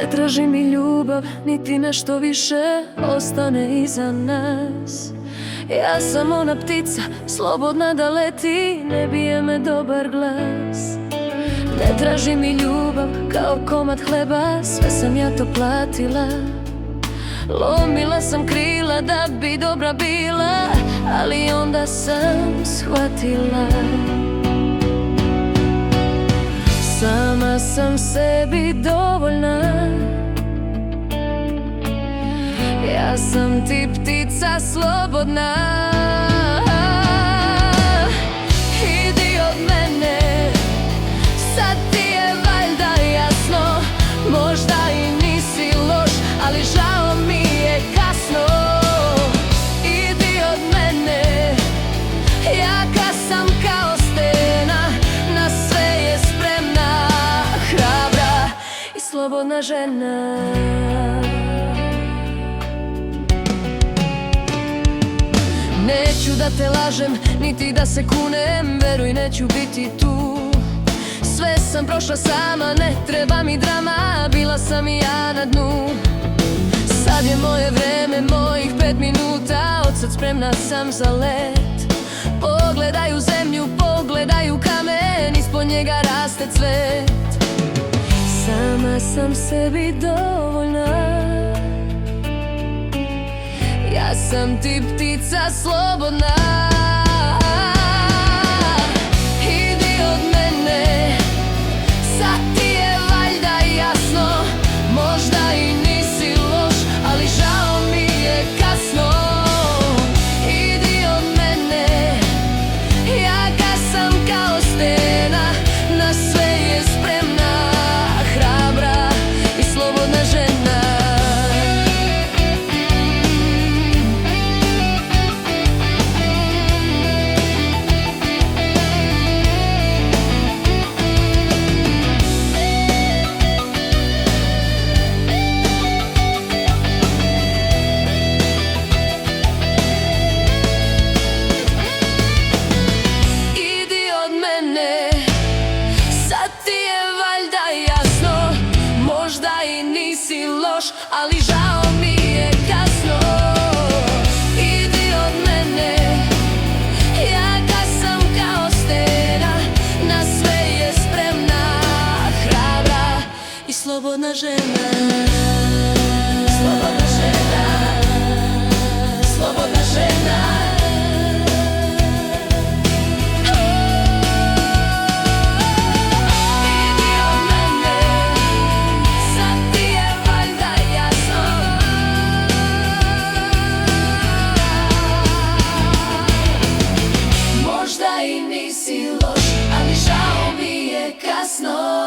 Ne traži mi ljubav, niti nešto više ostane iza nas. Ja sam ona ptica, slobodna da leti, ne bije me dobar glas. Ne traži mi ljubav kao komad hleba, sve sam ja to platila. Lomila sam krila da bi dobra bila, ali onda sam shvatila. Sama sam sebi dovoljna. Ja sam ti ptica slobodna. Idi od mene, sad ti je valjda jasno. Možda i nisi loš, ali žao mi je kasno. Idi od mene, jaka sam kao stena, na sve je spremna, hrabra i slobodna žena. Neću da te lažem, niti da se kunem, veruj neću biti tu. Sve sam prošla sama, ne treba mi drama, bila sam i ja na dnu. Sad je moje vreme, mojih 5 minuta, od sad spremna sam za let. Pogledaj u zemlju, pogledaj u kamen, ispod njega raste cvet. Sama sam sebi dovoljna. Ja sam ti ptica slobodna. Idi od mene, sad ti je valjda jasno. Možda i nisi loš, ali žao mi je kasno. Idi od mene, jaka sam kao stena, na sve je spremna, hrabra i slobodna žena. Ali žao mi je kasno. Idi od mene, jaka sam kao stena, na sve je spremna, hrabra i slobodna žena. Slobodna žena, slobodna žena. Nisi loš, ali žao mi je kasno.